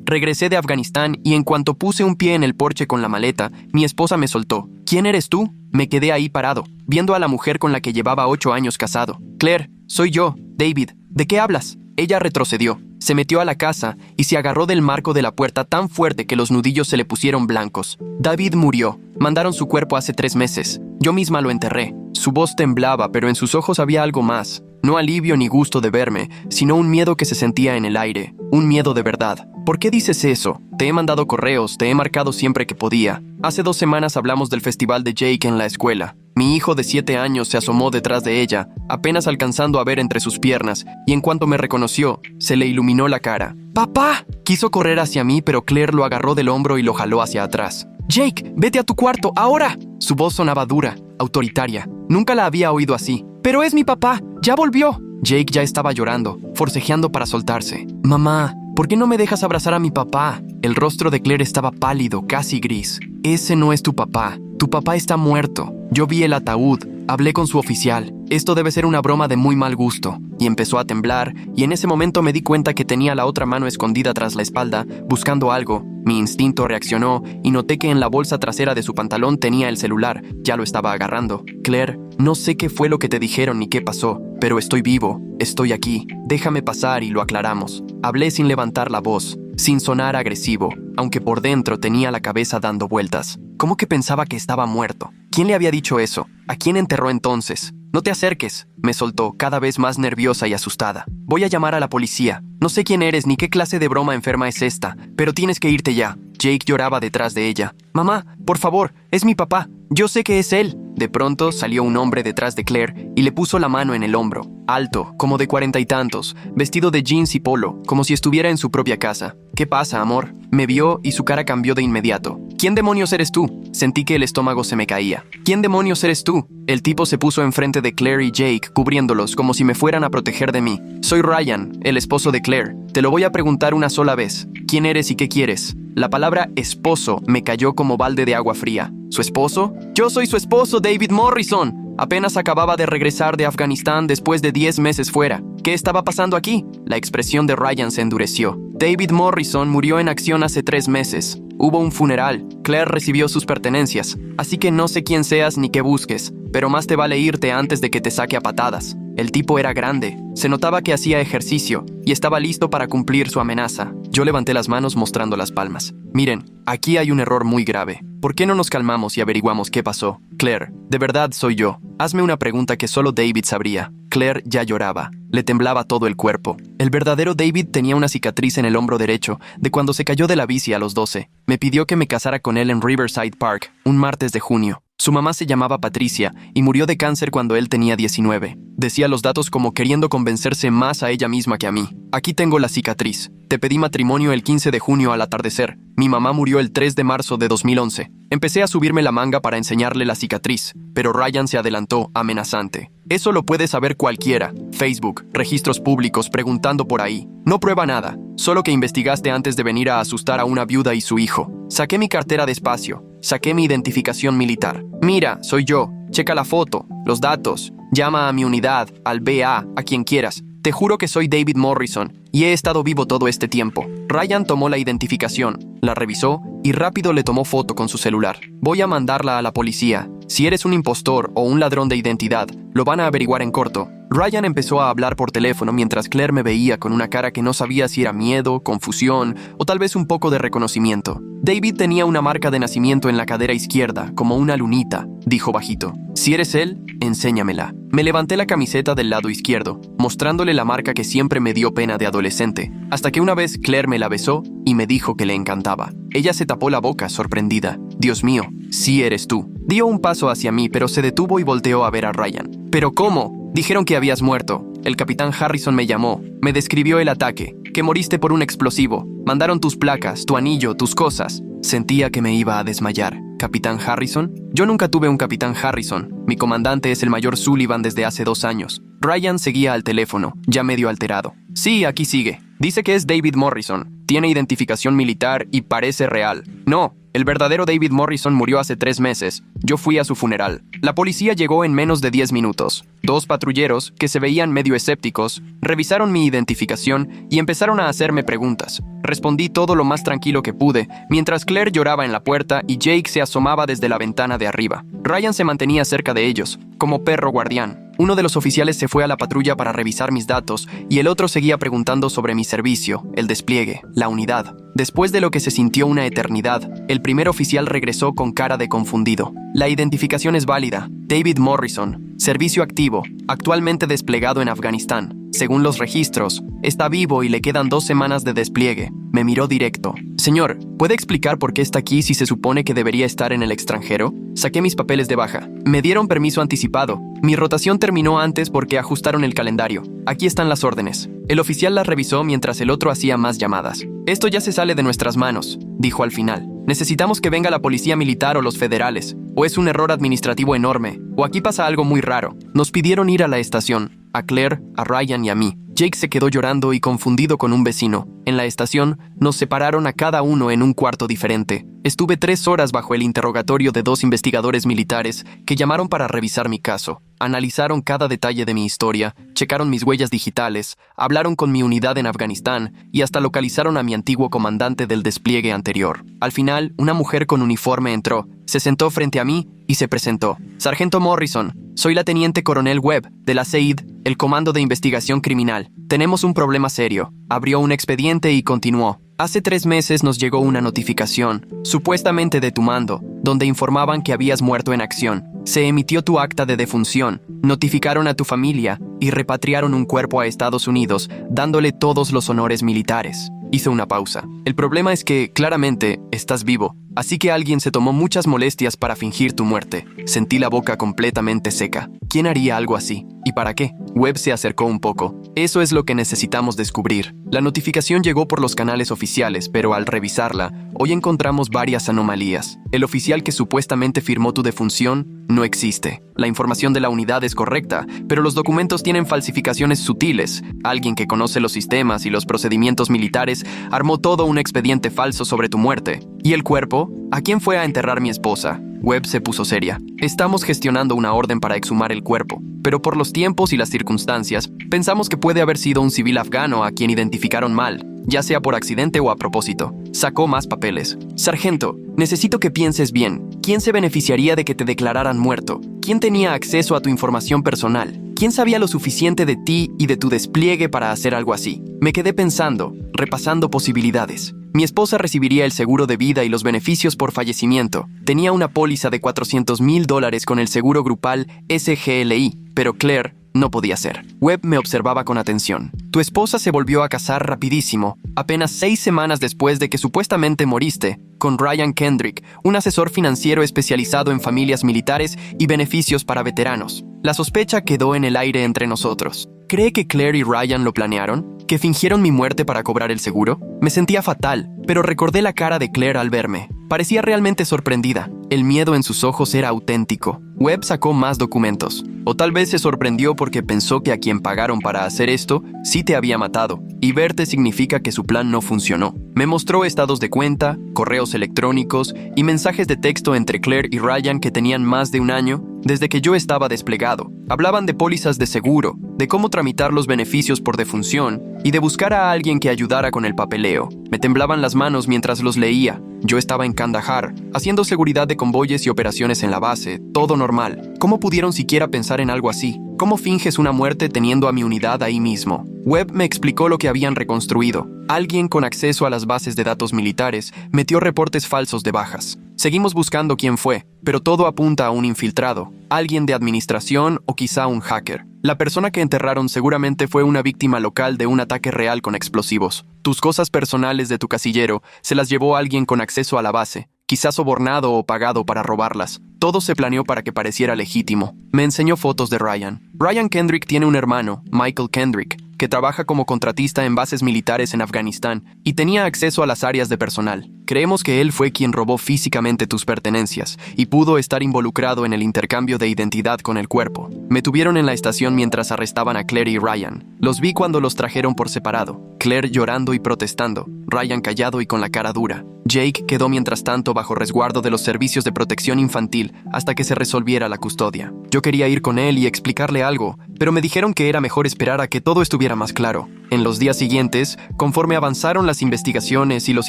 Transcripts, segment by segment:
Regresé de Afganistán y en cuanto puse un pie en el porche con la maleta, mi esposa me soltó. ¿Quién eres tú? Me quedé ahí parado, viendo a la mujer con la que llevaba 8 años casado. Claire, soy yo, David. ¿De qué hablas? Ella retrocedió, se metió a la casa y se agarró del marco de la puerta tan fuerte que los nudillos se le pusieron blancos. David murió. Mandaron su cuerpo hace 3 meses. Yo misma lo enterré. Su voz temblaba, pero en sus ojos había algo más. No alivio ni gusto de verme, sino un miedo que se sentía en el aire. Un miedo de verdad. ¿Por qué dices eso? Te he mandado correos, te he marcado siempre que podía. Hace 2 semanas hablamos del festival de Jake en la escuela. Mi hijo de 7 años se asomó detrás de ella, apenas alcanzando a ver entre sus piernas, y en cuanto me reconoció, se le iluminó la cara. ¡Papá! Quiso correr hacia mí, pero Claire lo agarró del hombro y lo jaló hacia atrás. ¡Jake, vete a tu cuarto, ahora! Su voz sonaba dura, autoritaria. Nunca la había oído así. ¡Pero es mi papá! ¡Ya volvió! Jake ya estaba llorando, forcejeando para soltarse. Mamá, ¿por qué no me dejas abrazar a mi papá? El rostro de Claire estaba pálido, casi gris. Ese no es tu papá. Tu papá está muerto. Yo vi el ataúd. Hablé con su oficial. Esto debe ser una broma de muy mal gusto. Y empezó a temblar, y en ese momento me di cuenta que tenía la otra mano escondida tras la espalda, buscando algo. Mi instinto reaccionó, y noté que en la bolsa trasera de su pantalón tenía el celular. Ya lo estaba agarrando. Claire, no sé qué fue lo que te dijeron ni qué pasó, pero estoy vivo. Estoy aquí. Déjame pasar y lo aclaramos. Hablé sin levantar la voz, sin sonar agresivo, aunque por dentro tenía la cabeza dando vueltas. ¿Cómo que pensaba que estaba muerto? ¿Quién le había dicho eso? ¿A quién enterró entonces? No te acerques, me soltó, cada vez más nerviosa y asustada. Voy a llamar a la policía. No sé quién eres ni qué clase de broma enferma es esta, pero tienes que irte ya. Jake lloraba detrás de ella. Mamá, por favor, es mi papá. Yo sé que es él. De pronto salió un hombre detrás de Claire y le puso la mano en el hombro. Alto, como de 40 y tantos, vestido de jeans y polo, como si estuviera en su propia casa. ¿Qué pasa, amor? Me vio y su cara cambió de inmediato. ¿Quién demonios eres tú? Sentí que el estómago se me caía. ¿Quién demonios eres tú? El tipo se puso enfrente de Claire y Jake, cubriéndolos como si me fueran a proteger de mí. Soy Ryan, el esposo de Claire. Te lo voy a preguntar una sola vez. ¿Quién eres y qué quieres? La palabra esposo me cayó como balde de agua fría. ¿Su esposo? Yo soy su esposo, David Morrison. Apenas acababa de regresar de Afganistán después de 10 meses fuera. ¿Qué estaba pasando aquí? La expresión de Ryan se endureció. David Morrison murió en acción hace 3 meses. Hubo un funeral. Claire recibió sus pertenencias. Así que no sé quién seas ni qué busques, pero más te vale irte antes de que te saque a patadas. El tipo era grande. Se notaba que hacía ejercicio y estaba listo para cumplir su amenaza. Yo levanté las manos mostrando las palmas. Miren, aquí hay un error muy grave. ¿Por qué no nos calmamos y averiguamos qué pasó? Claire, de verdad soy yo. Hazme una pregunta que solo David sabría. Claire ya lloraba. Le temblaba todo el cuerpo. El verdadero David tenía una cicatriz en el hombro derecho de cuando se cayó de la bici a los 12. Me pidió que me casara con él en Riverside Park, un martes de junio. Su mamá se llamaba Patricia y murió de cáncer cuando él tenía 19. Decía los datos como queriendo convencerse más a ella misma que a mí. Aquí tengo la cicatriz. Te pedí matrimonio el 15 de junio al atardecer. Mi mamá murió el 3 de marzo de 2011. Empecé a subirme la manga para enseñarle la cicatriz, pero Ryan se adelantó, amenazante. Eso lo puede saber cualquiera. Facebook, registros públicos, preguntando por ahí. No prueba nada, solo que investigaste antes de venir a asustar a una viuda y su hijo. Saqué mi cartera despacio. Saqué mi identificación militar. Mira, soy yo. Checa la foto, los datos. Llama a mi unidad, al BA, a quien quieras. Te juro que soy David Morrison y he estado vivo todo este tiempo. Ryan tomó la identificación, la revisó y rápido le tomó foto con su celular. Voy a mandarla a la policía. Si eres un impostor o un ladrón de identidad, lo van a averiguar en corto. Ryan empezó a hablar por teléfono mientras Claire me veía con una cara que no sabía si era miedo, confusión o tal vez un poco de reconocimiento. David tenía una marca de nacimiento en la cadera izquierda, como una lunita, dijo bajito. Si eres él, enséñamela. Me levanté la camiseta del lado izquierdo, mostrándole la marca que siempre me dio pena de adolescente, hasta que una vez Claire me la besó y me dijo que le encantaba. Ella se tapó la boca, sorprendida. Dios mío, sí eres tú. Dio un paso hacia mí, pero se detuvo y volteó a ver a Ryan. ¿Pero cómo? Dijeron que habías muerto. El capitán Harrison me llamó. Me describió el ataque, que moriste por un explosivo. Mandaron tus placas, tu anillo, tus cosas. Sentía que me iba a desmayar. ¿Capitán Harrison? Yo nunca tuve un capitán Harrison. Mi comandante es el mayor Sullivan desde hace 2 años. Ryan seguía al teléfono, ya medio alterado. Sí, aquí sigue. Dice que es David Morrison. Tiene identificación militar y parece real. No, El verdadero David Morrison murió hace 3 meses. Yo fui a su funeral. La policía llegó en menos de 10 minutos. 2 patrulleros, que se veían medio escépticos, revisaron mi identificación y empezaron a hacerme preguntas. Respondí todo lo más tranquilo que pude, mientras Claire lloraba en la puerta y Jake se asomaba desde la ventana de arriba. Ryan se mantenía cerca de ellos, como perro guardián. Uno de los oficiales se fue a la patrulla para revisar mis datos y el otro seguía preguntando sobre mi servicio, el despliegue, la unidad. Después de lo que se sintió una eternidad, el primer oficial regresó con cara de confundido. La identificación es válida. David Morrison, servicio activo, actualmente desplegado en Afganistán. Según los registros, está vivo y le quedan 2 semanas de despliegue. Me miró directo. Señor, ¿puede explicar por qué está aquí si se supone que debería estar en el extranjero? Saqué mis papeles de baja. Me dieron permiso anticipado. Mi rotación terminó antes porque ajustaron el calendario. Aquí están las órdenes. El oficial las revisó mientras el otro hacía más llamadas. Esto ya se sale de nuestras manos, dijo al final. Necesitamos que venga la policía militar o los federales. O es un error administrativo enorme, o aquí pasa algo muy raro. Nos pidieron ir a la estación, a Claire, a Ryan y a mí. Jake se quedó llorando y confundido con un vecino. En la estación, nos separaron a cada uno en un cuarto diferente. Estuve 3 horas bajo el interrogatorio de 2 investigadores militares que llamaron para revisar mi caso. Analizaron cada detalle de mi historia, checaron mis huellas digitales, hablaron con mi unidad en Afganistán y hasta localizaron a mi antiguo comandante del despliegue anterior. Al final, una mujer con uniforme entró, se sentó frente a mí y se presentó. Sargento Morrison, soy la teniente coronel Webb, de la SEID, el Comando de Investigación Criminal. Tenemos un problema serio. Abrió un expediente y continuó. Hace 3 meses nos llegó una notificación, supuestamente de tu mando, donde informaban que habías muerto en acción. Se emitió tu acta de defunción, notificaron a tu familia y repatriaron un cuerpo a Estados Unidos, dándole todos los honores militares. Hizo una pausa. El problema es que, claramente, estás vivo, así que alguien se tomó muchas molestias para fingir tu muerte. Sentí la boca completamente seca. ¿Quién haría algo así? ¿Y para qué? Webb se acercó un poco. Eso es lo que necesitamos descubrir. La notificación llegó por los canales oficiales, pero al revisarla, hoy encontramos varias anomalías. El oficial que supuestamente firmó tu defunción no existe. La información de la unidad es correcta, pero los documentos tienen falsificaciones sutiles. Alguien que conoce los sistemas y los procedimientos militares armó todo un expediente falso sobre tu muerte. ¿Y el cuerpo? ¿A quién fue a enterrar mi esposa? Webb se puso seria. Estamos gestionando una orden para exhumar el cuerpo, pero por los tiempos y las circunstancias, pensamos que puede haber sido un civil afgano a quien identificaron mal, ya sea por accidente o a propósito. Sacó más papeles. Sargento, necesito que pienses bien. ¿Quién se beneficiaría de que te declararan muerto? ¿Quién tenía acceso a tu información personal? ¿Quién sabía lo suficiente de ti y de tu despliegue para hacer algo así? Me quedé pensando, repasando posibilidades. Mi esposa recibiría el seguro de vida y los beneficios por fallecimiento. Tenía una póliza de $400,000 con el seguro grupal SGLI, pero Claire no podía ser. Webb me observaba con atención. Tu esposa se volvió a casar rapidísimo, apenas 6 semanas después de que supuestamente moriste, con Ryan Kendrick, un asesor financiero especializado en familias militares y beneficios para veteranos. La sospecha quedó en el aire entre nosotros. ¿Cree que Claire y Ryan lo planearon? ¿Que fingieron mi muerte para cobrar el seguro? Me sentía fatal, pero recordé la cara de Claire al verme. Parecía realmente sorprendida. El miedo en sus ojos era auténtico. Webb sacó más documentos. O tal vez se sorprendió porque pensó que a quien pagaron para hacer esto sí te había matado. Y verte significa que su plan no funcionó. Me mostró estados de cuenta, correos electrónicos y mensajes de texto entre Claire y Ryan que tenían más de 1 año desde que yo estaba desplegado. Hablaban de pólizas de seguro, de cómo tramitar los beneficios por defunción y de buscar a alguien que ayudara con el papeleo. Me temblaban las manos mientras los leía. Yo estaba en Kandahar, haciendo seguridad de convoyes y operaciones en la base, todo normal. ¿Cómo pudieron siquiera pensar en algo así? ¿Cómo finges una muerte teniendo a mi unidad ahí mismo? Webb me explicó lo que habían reconstruido. Alguien con acceso a las bases de datos militares metió reportes falsos de bajas. Seguimos buscando quién fue, pero todo apunta a un infiltrado, alguien de administración o quizá un hacker. La persona que enterraron seguramente fue una víctima local de un ataque real con explosivos. Tus cosas personales de tu casillero se las llevó alguien con acceso a la base, quizás sobornado o pagado para robarlas. Todo se planeó para que pareciera legítimo. Me enseñó fotos de Ryan. Ryan Kendrick tiene un hermano, Michael Kendrick, que trabaja como contratista en bases militares en Afganistán y tenía acceso a las áreas de personal. Creemos que él fue quien robó físicamente tus pertenencias y pudo estar involucrado en el intercambio de identidad con el cuerpo. Me tuvieron en la estación mientras arrestaban a Claire y Ryan. Los vi cuando los trajeron por separado. Claire llorando y protestando, Ryan callado y con la cara dura. Jake quedó mientras tanto bajo resguardo de los servicios de protección infantil hasta que se resolviera la custodia. Yo quería ir con él y explicarle algo, pero me dijeron que era mejor esperar a que todo estuviera más claro. En los días siguientes, conforme avanzaron las investigaciones y los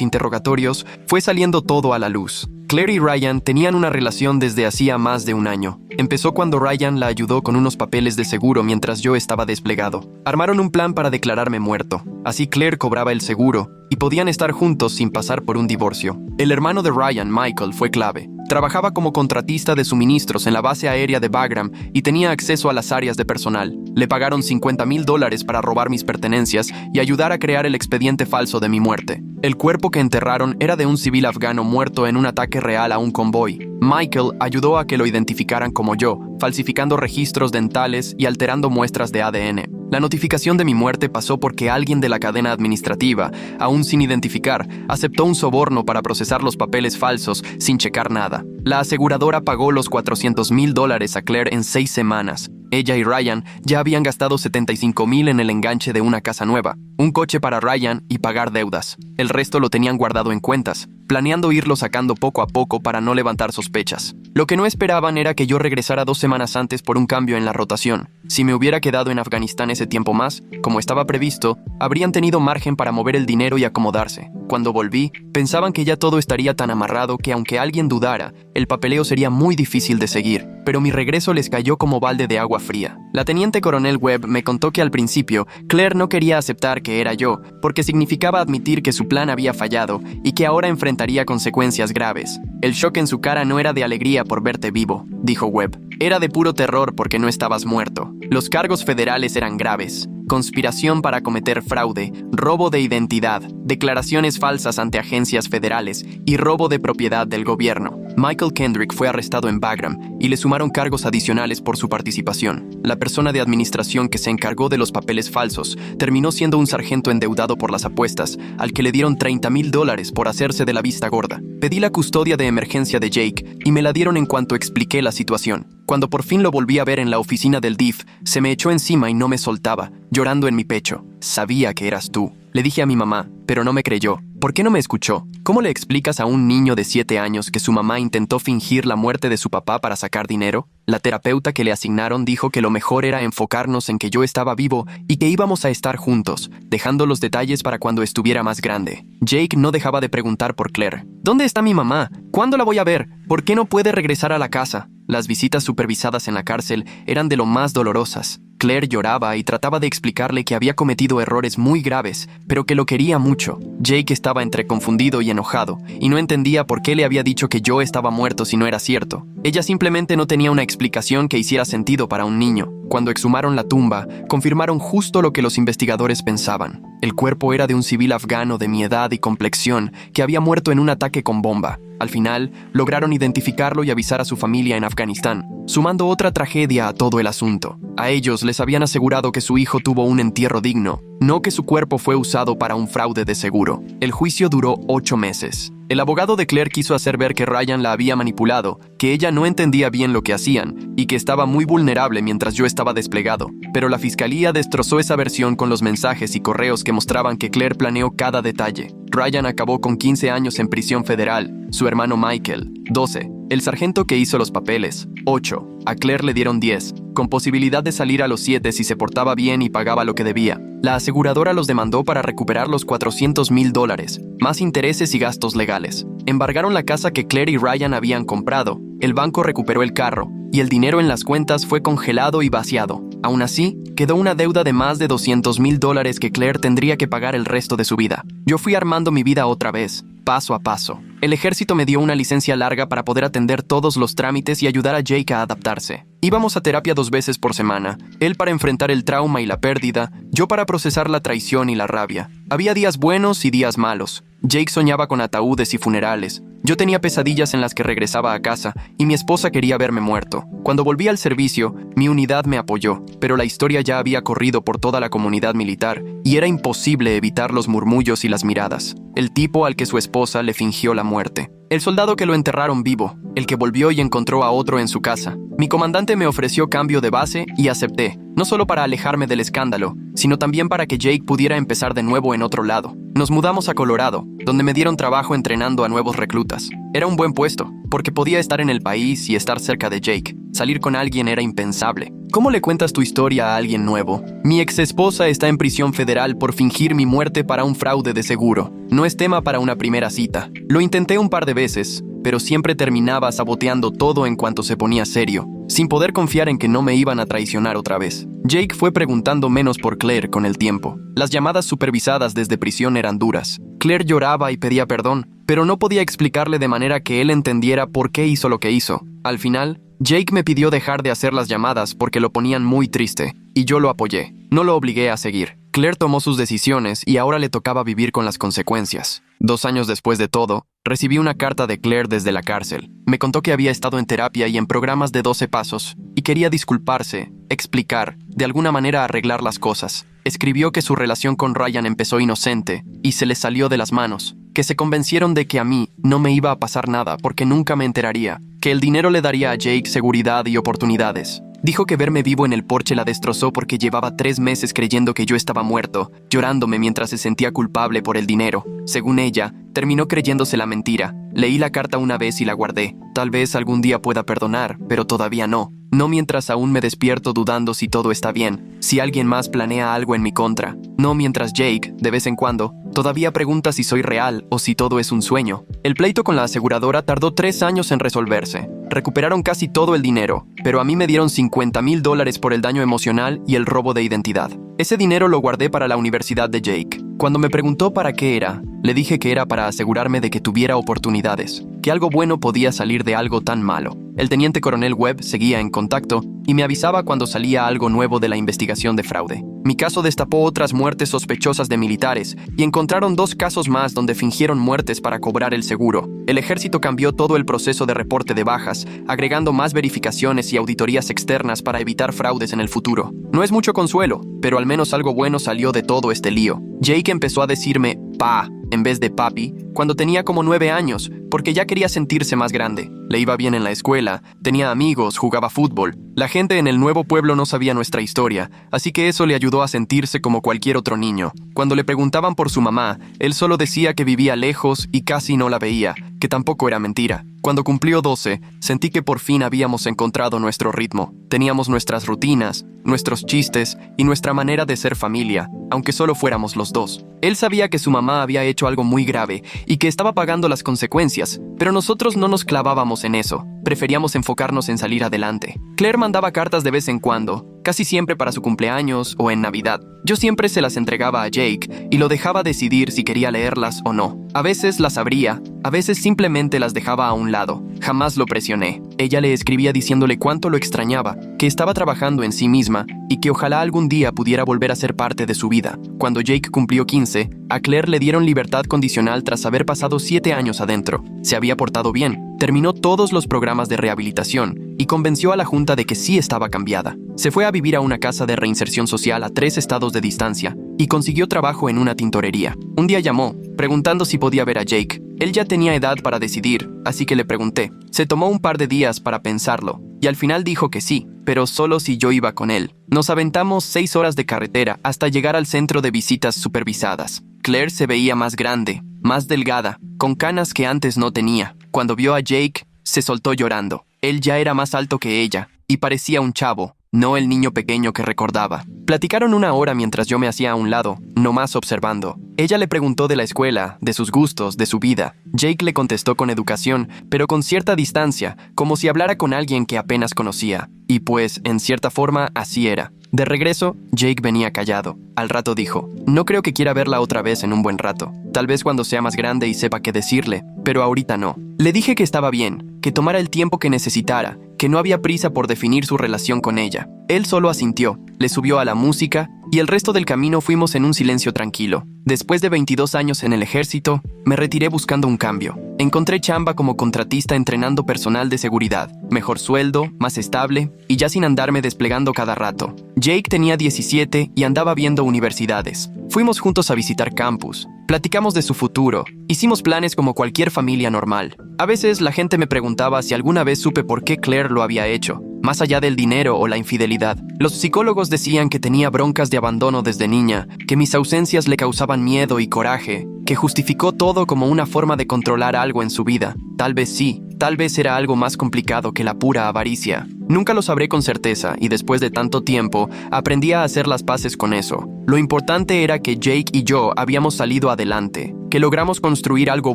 interrogatorios, fue saliendo todo a la luz. Claire y Ryan tenían una relación desde hacía más de un año. Empezó cuando Ryan la ayudó con unos papeles de seguro mientras yo estaba desplegado. Armaron un plan para declararme muerto. Así Claire cobraba el seguro y podían estar juntos sin pasar por un divorcio. El hermano de Ryan, Michael, fue clave. Trabajaba como contratista de suministros en la base aérea de Bagram y tenía acceso a las áreas de personal. Le pagaron $50,000 para robar mis pertenencias y ayudar a crear el expediente falso de mi muerte. El cuerpo que enterraron era de un civil afgano muerto en un ataque real a un convoy. Michael ayudó a que lo identificaran como yo, falsificando registros dentales y alterando muestras de ADN. La notificación de mi muerte pasó porque alguien de la cadena administrativa, aún sin identificar, aceptó un soborno para procesar los papeles falsos sin checar nada. La aseguradora pagó los $400,000 a Claire en 6 semanas. Ella y Ryan ya habían gastado $75,000 en el enganche de una casa nueva, un coche para Ryan y pagar deudas. El resto lo tenían guardado en cuentas, planeando irlo sacando poco a poco para no levantar sospechas. Lo que no esperaban era que yo regresara 2 semanas antes por un cambio en la rotación. Si me hubiera quedado en Afganistán ese tiempo más, como estaba previsto, habrían tenido margen para mover el dinero y acomodarse. Cuando volví, pensaban que ya todo estaría tan amarrado que aunque alguien dudara, el papeleo sería muy difícil de seguir. Pero mi regreso les cayó como balde de agua fría. La teniente coronel Webb me contó que al principio, Claire no quería aceptar que era yo, porque significaba admitir que su plan había fallado y que ahora enfrentaría consecuencias graves. El shock en su cara no era de alegría por verte vivo, dijo Webb. Era de puro terror porque no estabas muerto. Los cargos federales eran graves. Conspiración para cometer fraude, robo de identidad, declaraciones falsas ante agencias federales y robo de propiedad del gobierno. Michael Kendrick fue arrestado en Bagram y le sumaron cargos adicionales por su participación. La persona de administración que se encargó de los papeles falsos terminó siendo un sargento endeudado por las apuestas, al que le dieron $30,000 por hacerse de la vista gorda. Pedí la custodia de emergencia de Jake y me la dieron en cuanto expliqué la situación. Cuando por fin lo volví a ver en la oficina del DIF, se me echó encima y no me soltaba, llorando en mi pecho. Sabía que eras tú. Le dije a mi mamá, pero no me creyó. ¿Por qué no me escuchó? ¿Cómo le explicas a un niño de 7 años que su mamá intentó fingir la muerte de su papá para sacar dinero? La terapeuta que le asignaron dijo que lo mejor era enfocarnos en que yo estaba vivo y que íbamos a estar juntos, dejando los detalles para cuando estuviera más grande. Jake no dejaba de preguntar por Claire. ¿Dónde está mi mamá? ¿Cuándo la voy a ver? ¿Por qué no puede regresar a la casa? Las visitas supervisadas en la cárcel eran de lo más dolorosas. Claire lloraba y trataba de explicarle que había cometido errores muy graves, pero que lo quería mucho. Jake estaba entre confundido y enojado, y no entendía por qué le había dicho que yo estaba muerto si no era cierto. Ella simplemente no tenía una explicación que hiciera sentido para un niño. Cuando exhumaron la tumba, confirmaron justo lo que los investigadores pensaban. El cuerpo era de un civil afgano de mi edad y complexión que había muerto en un ataque con bomba. Al final, lograron identificarlo y avisar a su familia en Afganistán, sumando otra tragedia a todo el asunto. A ellos les habían asegurado que su hijo tuvo un entierro digno, no que su cuerpo fue usado para un fraude de seguro. El juicio duró 8 meses. El abogado de Claire quiso hacer ver que Ryan la había manipulado, que ella no entendía bien lo que hacían y que estaba muy vulnerable mientras yo estaba desplegado. Pero la fiscalía destrozó esa versión con los mensajes y correos que mostraban que Claire planeó cada detalle. Ryan acabó con 15 años en prisión federal, su hermano Michael, 12. El sargento que hizo los papeles, 8. A Claire le dieron 10, con posibilidad de salir a los 7 si se portaba bien y pagaba lo que debía. La aseguradora los demandó para recuperar los $400,000, más intereses y gastos legales. Embargaron la casa que Claire y Ryan habían comprado. El banco recuperó el carro, y el dinero en las cuentas fue congelado y vaciado. Aún así, quedó una deuda de más de $200,000 que Claire tendría que pagar el resto de su vida. Yo fui armando mi vida otra vez, paso a paso. El ejército me dio una licencia larga para poder atender todos los trámites y ayudar a Jake a adaptarse. Íbamos a terapia 2 veces por semana, él para enfrentar el trauma y la pérdida, yo para procesar la traición y la rabia. Había días buenos y días malos, Jake soñaba con ataúdes y funerales. Yo tenía pesadillas en las que regresaba a casa y mi esposa quería verme muerto. Cuando volví al servicio, mi unidad me apoyó, pero la historia ya había corrido por toda la comunidad militar y era imposible evitar los murmullos y las miradas. El tipo al que su esposa le fingió la muerte. El soldado que lo enterraron vivo, el que volvió y encontró a otro en su casa. Mi comandante me ofreció cambio de base y acepté, no solo para alejarme del escándalo, sino también para que Jake pudiera empezar de nuevo en otro lado. Nos mudamos a Colorado, donde me dieron trabajo entrenando a nuevos reclutas. Era un buen puesto, porque podía estar en el país y estar cerca de Jake. Salir con alguien era impensable. ¿Cómo le cuentas tu historia a alguien nuevo? Mi ex esposa está en prisión federal por fingir mi muerte para un fraude de seguro. No es tema para una primera cita. Lo intenté un par de veces, pero siempre terminaba saboteando todo en cuanto se ponía serio, sin poder confiar en que no me iban a traicionar otra vez. Jake fue preguntando menos por Claire con el tiempo. Las llamadas supervisadas desde prisión eran duras. Claire lloraba y pedía perdón, pero no podía explicarle de manera que él entendiera por qué hizo lo que hizo. Al final, Jake me pidió dejar de hacer las llamadas porque lo ponían muy triste, y yo lo apoyé. No lo obligué a seguir. Claire tomó sus decisiones y ahora le tocaba vivir con las consecuencias. 2 años después de todo, recibí una carta de Claire desde la cárcel. Me contó que había estado en terapia y en programas de 12 pasos, y quería disculparse, explicar, de alguna manera arreglar las cosas. Escribió que su relación con Ryan empezó inocente y se le salió de las manos, que se convencieron de que a mí no me iba a pasar nada porque nunca me enteraría, que el dinero le daría a Jake seguridad y oportunidades. Dijo que verme vivo en el porche la destrozó porque llevaba 3 meses creyendo que yo estaba muerto, llorándome mientras se sentía culpable por el dinero. Según ella, terminó creyéndose la mentira. Leí la carta una vez y la guardé. Tal vez algún día pueda perdonar, pero todavía no. No mientras aún me despierto dudando si todo está bien, si alguien más planea algo en mi contra. No mientras Jake, de vez en cuando, todavía pregunta si soy real o si todo es un sueño. El pleito con la aseguradora tardó 3 años en resolverse. Recuperaron casi todo el dinero, pero a mí me dieron $50,000 por el daño emocional y el robo de identidad. Ese dinero lo guardé para la universidad de Jake. Cuando me preguntó para qué era, le dije que era para asegurarme de que tuviera oportunidades, que algo bueno podía salir de algo tan malo. El teniente coronel Webb seguía en contacto y me avisaba cuando salía algo nuevo de la investigación de fraude. Mi caso destapó otras muertes sospechosas de militares y encontraron 2 casos más donde fingieron muertes para cobrar el seguro. El ejército cambió todo el proceso de reporte de bajas, agregando más verificaciones y auditorías externas para evitar fraudes en el futuro. No es mucho consuelo, pero al menos algo bueno salió de todo este lío. Jake empezó a decirme "pa" en vez de papi cuando tenía como 9 años, porque ya quería sentirse más grande. Le iba bien en la escuela, tenía amigos, jugaba fútbol. La gente en el nuevo pueblo no sabía nuestra historia, así que eso le ayudó a sentirse como cualquier otro niño. Cuando le preguntaban por su mamá, él solo decía que vivía lejos y casi no la veía, que tampoco era mentira. Cuando cumplió 12, sentí que por fin habíamos encontrado nuestro ritmo. Teníamos nuestras rutinas, nuestros chistes y nuestra manera de ser familia, aunque solo fuéramos los dos. Él sabía que su mamá había hecho algo muy grave y que estaba pagando las consecuencias, pero nosotros no nos clavábamos en eso. Preferíamos enfocarnos en salir adelante. Claire mandaba cartas de vez en cuando, casi siempre para su cumpleaños o en Navidad. Yo siempre se las entregaba a Jake y lo dejaba decidir si quería leerlas o no. A veces las abría, a veces simplemente las dejaba a un lado. Jamás lo presioné. Ella le escribía diciéndole cuánto lo extrañaba, que estaba trabajando en sí misma y que ojalá algún día pudiera volver a ser parte de su vida. Cuando Jake cumplió 15, a Claire le dieron libertad condicional tras haber pasado 7 años adentro. Se había portado bien, terminó todos los programas de rehabilitación y convenció a la junta de que sí estaba cambiada. Se fue a vivir a una casa de reinserción social a 3 estados de distancia y consiguió trabajo en una tintorería. Un día llamó, preguntando si podía ver a Jake. Él ya tenía edad para decidir, así que le pregunté. Se tomó un par de días para pensarlo y al final dijo que sí, pero solo si yo iba con él. Nos aventamos 6 horas de carretera hasta llegar al centro de visitas supervisadas. Claire se veía más grande, más delgada, con canas que antes no tenía. Cuando vio a Jake, se soltó llorando. Él ya era más alto que ella y parecía un chavo, no el niño pequeño que recordaba. Platicaron 1 hora mientras yo me hacía a un lado, nomás observando. Ella le preguntó de la escuela, de sus gustos, de su vida. Jake le contestó con educación, pero con cierta distancia, como si hablara con alguien que apenas conocía. Y pues, en cierta forma, así era. De regreso, Jake venía callado. Al rato dijo, no creo que quiera verla otra vez en un buen rato. Tal vez cuando sea más grande y sepa qué decirle, pero ahorita no. Le dije que estaba bien, que tomara el tiempo que necesitara, que no había prisa por definir su relación con ella. Él solo asintió, le subió a la música y el resto del camino fuimos en un silencio tranquilo. Después de 22 años en el ejército, me retiré buscando un cambio. Encontré chamba como contratista entrenando personal de seguridad. Mejor sueldo, más estable y ya sin andarme desplegando cada rato. Jake tenía 17 y andaba viendo universidades. Fuimos juntos a visitar campus. Platicamos de su futuro. Hicimos planes como cualquier familia normal. A veces la gente me preguntaba si alguna vez supe por qué Claire lo había hecho, más allá del dinero o la infidelidad. Los psicólogos decían que tenía broncas de abandono desde niña, que mis ausencias le causaban miedo y coraje, que justificó todo como una forma de controlar algo en su vida. Tal vez sí, tal vez era algo más complicado que la pura avaricia. Nunca lo sabré con certeza y después de tanto tiempo aprendí a hacer las paces con eso. Lo importante era que Jake y yo habíamos salido adelante, que logramos construir algo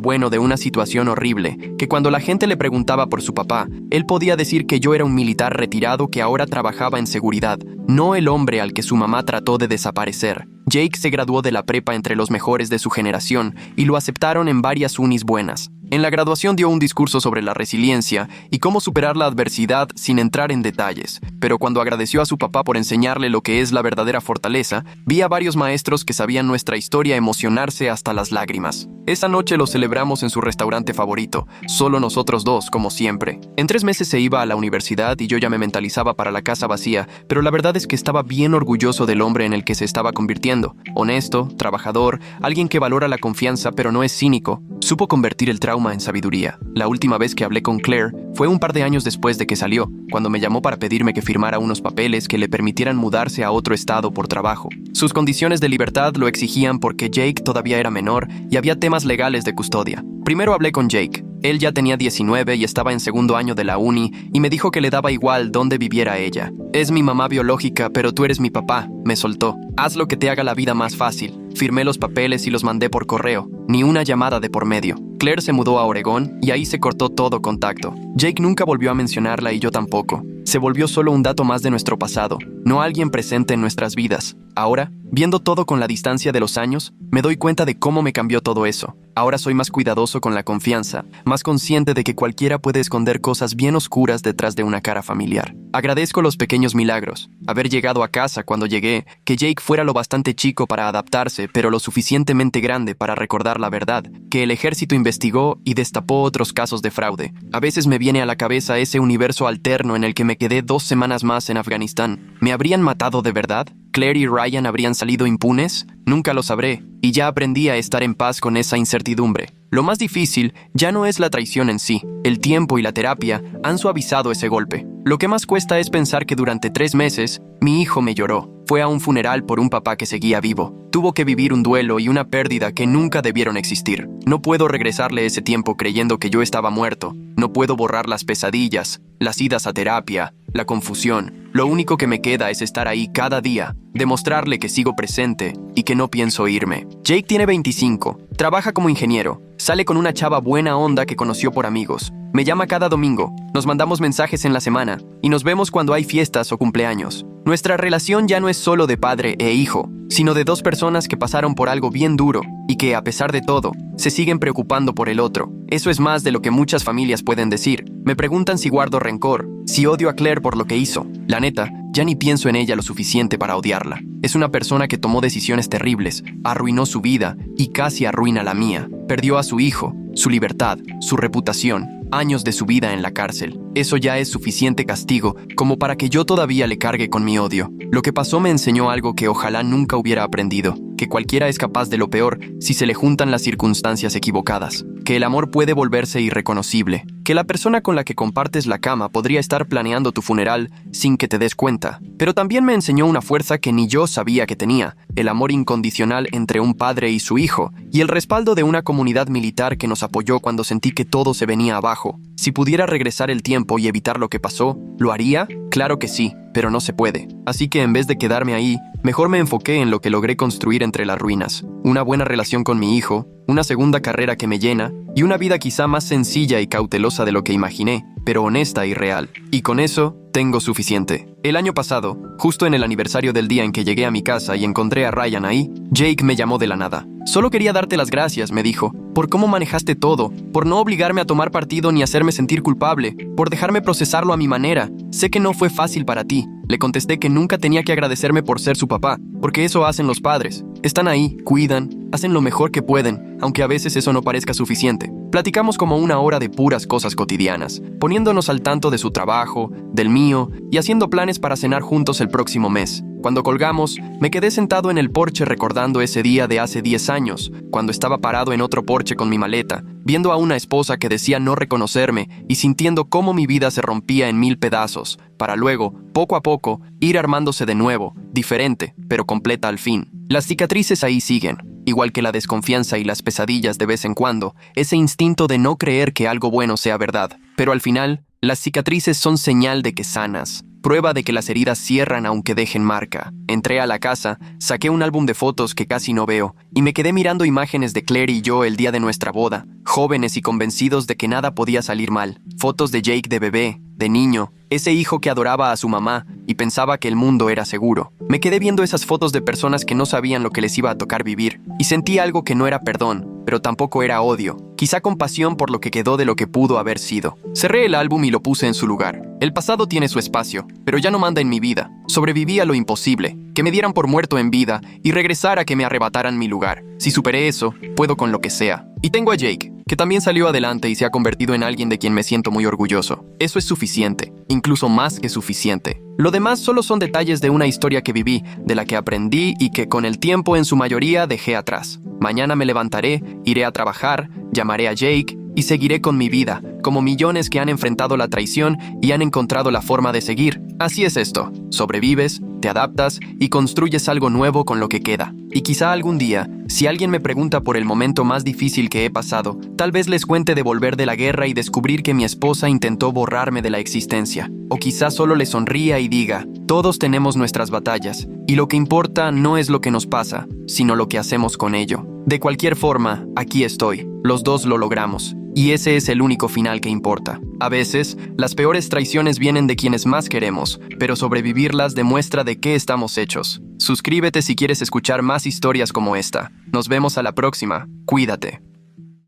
bueno de una situación horrible, que cuando la gente le preguntaba por su papá, él podía decir que yo era un militar retirado que ahora trabajaba en seguridad, no el hombre al que su mamá trató de desaparecer. Jake se graduó de la prepa entre los mejores de su generación y lo aceptaron en varias unis buenas. En la graduación dio un discurso sobre la resiliencia y cómo superar la adversidad sin entrar en detalles, pero cuando agradeció a su papá por enseñarle lo que es la verdadera fortaleza, vi a varios maestros que sabían nuestra historia emocionarse hasta las lágrimas. Esa noche lo celebramos en su restaurante favorito, solo nosotros dos, como siempre. En 3 meses se iba a la universidad y yo ya me mentalizaba para la casa vacía, pero la verdad es que estaba bien orgulloso del hombre en el que se estaba convirtiendo. Honesto, trabajador, alguien que valora la confianza pero no es cínico. Supo convertir el trauma en sabiduría. La última vez que hablé con Claire fue un par de años después de que salió, cuando me llamó para pedirme que firmara unos papeles que le permitieran mudarse a otro estado por trabajo. Sus condiciones de libertad lo exigían porque Jake todavía era menor y había temas legales de custodia. Primero hablé con Jake. Él ya tenía 19 y estaba en segundo año de la uni y me dijo que le daba igual dónde viviera ella. Es mi mamá biológica, pero tú eres mi papá, me soltó. Haz lo que te haga la vida más fácil. Firmé los papeles y los mandé por correo. Ni una llamada de por medio. Claire se mudó a Oregón y ahí se cortó todo contacto. Jake nunca volvió a mencionarla y yo tampoco. Se volvió solo un dato más de nuestro pasado, no alguien presente en nuestras vidas. Ahora, viendo todo con la distancia de los años, me doy cuenta de cómo me cambió todo eso. Ahora soy más cuidadoso con la confianza, más consciente de que cualquiera puede esconder cosas bien oscuras detrás de una cara familiar. Agradezco los pequeños milagros, haber llegado a casa cuando llegué, que Jake fuera lo bastante chico para adaptarse, pero lo suficientemente grande para recordar la verdad, que el ejército investigó y destapó otros casos de fraude. A veces me viene a la cabeza ese universo alterno en el que me quedé 2 semanas más en Afganistán. ¿Me habrían matado de verdad? ¿Claire y Ryan habrían salido impunes? Nunca lo sabré, y ya aprendí a estar en paz con esa incertidumbre. Lo más difícil ya no es la traición en sí. El tiempo y la terapia han suavizado ese golpe. Lo que más cuesta es pensar que durante 3 meses, mi hijo me lloró. Fue a un funeral por un papá que seguía vivo. Tuvo que vivir un duelo y una pérdida que nunca debieron existir. No puedo regresarle ese tiempo creyendo que yo estaba muerto. No puedo borrar las pesadillas, las idas a terapia, la confusión. Lo único que me queda es estar ahí cada día, demostrarle que sigo presente y que no pienso irme. Jake tiene 25, trabaja como ingeniero, sale con una chava buena onda que conoció por amigos. Me llama cada domingo, nos mandamos mensajes en la semana y nos vemos cuando hay fiestas o cumpleaños. Nuestra relación ya no es solo de padre e hijo, sino de 2 personas que pasaron por algo bien duro y que, a pesar de todo, se siguen preocupando por el otro. Eso es más de lo que muchas familias pueden decir. Me preguntan si guardo rencor, si odio a Claire por lo que hizo. La neta, ya ni pienso en ella lo suficiente para odiarla. Es una persona que tomó decisiones terribles, arruinó su vida y casi arruina la mía. Perdió a su hijo, su libertad, su reputación, años de su vida en la cárcel. Eso ya es suficiente castigo como para que yo todavía le cargue con mi odio. Lo que pasó me enseñó algo que ojalá nunca hubiera aprendido, que cualquiera es capaz de lo peor si se le juntan las circunstancias equivocadas, que el amor puede volverse irreconocible, que la persona con la que compartes la cama podría estar planeando tu funeral sin que te des cuenta. Pero también me enseñó una fuerza que ni yo sabía que tenía, el amor incondicional entre un padre y su hijo, y el respaldo de una comunidad militar que nos apoyó cuando sentí que todo se venía abajo. Si pudiera regresar el tiempo y evitar lo que pasó, ¿lo haría? Claro que sí, pero no se puede. Así que en vez de quedarme ahí, mejor me enfoqué en lo que logré construir entre las ruinas. Una buena relación con mi hijo, una segunda carrera que me llena, y una vida quizá más sencilla y cautelosa de lo que imaginé, pero honesta y real. Y con eso, tengo suficiente. El año pasado, justo en el aniversario del día en que llegué a mi casa y encontré a Ryan ahí, Jake me llamó de la nada. Solo quería darte las gracias, me dijo, por cómo manejaste todo, por no obligarme a tomar partido ni hacerme sentir culpable, por dejarme procesarlo a mi manera. Sé que no fue fácil para ti, Le contesté que nunca tenía que agradecerme por ser su papá, porque eso hacen los padres. Están ahí, cuidan, hacen lo mejor que pueden, aunque a veces eso no parezca suficiente. Platicamos como una hora de puras cosas cotidianas, poniéndonos al tanto de su trabajo, del mío, y haciendo planes para cenar juntos el próximo mes. Cuando colgamos, me quedé sentado en el porche recordando ese día de hace 10 años, cuando estaba parado en otro porche con mi maleta, viendo a una esposa que decía no reconocerme y sintiendo cómo mi vida se rompía en 1000 pedazos, para luego, poco a poco, ir armándose de nuevo, diferente, pero completa al fin. Las cicatrices ahí siguen, igual que la desconfianza y las pesadillas de vez en cuando, ese instinto de no creer que algo bueno sea verdad. Pero al final, las cicatrices son señal de que sanas, prueba de que las heridas cierran aunque dejen marca. Entré a la casa, saqué un álbum de fotos que casi no veo, y me quedé mirando imágenes de Claire y yo el día de nuestra boda, jóvenes y convencidos de que nada podía salir mal. Fotos de Jake de bebé, de niño, ese hijo que adoraba a su mamá y pensaba que el mundo era seguro. Me quedé viendo esas fotos de personas que no sabían lo que les iba a tocar vivir, y sentí algo que no era perdón, pero tampoco era odio, quizá compasión por lo que quedó de lo que pudo haber sido. Cerré el álbum y lo puse en su lugar. El pasado tiene su espacio, pero ya no manda en mi vida. Sobreviví a lo imposible, que me dieran por muerto en vida y regresar a que me arrebataran mi lugar. Si superé eso, puedo con lo que sea. Y tengo a Jake, que también salió adelante y se ha convertido en alguien de quien me siento muy orgulloso. Eso es suficiente, incluso más que suficiente. Lo demás solo son detalles de una historia que viví, de la que aprendí y que con el tiempo en su mayoría dejé atrás. Mañana me levantaré, iré a trabajar, llamaré a Jake y seguiré con mi vida, como millones que han enfrentado la traición y han encontrado la forma de seguir. Así es esto, sobrevives, te adaptas y construyes algo nuevo con lo que queda. Y quizá algún día, si alguien me pregunta por el momento más difícil que he pasado, tal vez les cuente de volver de la guerra y descubrir que mi esposa intentó borrarme de la existencia. O quizá solo le sonría y diga, todos tenemos nuestras batallas, y lo que importa no es lo que nos pasa, sino lo que hacemos con ello. De cualquier forma, aquí estoy, los dos lo logramos, y ese es el único final que importa. A veces, las peores traiciones vienen de quienes más queremos, pero sobrevivirlas demuestra de qué estamos hechos. Suscríbete si quieres escuchar más historias como esta. Nos vemos a la próxima. Cuídate.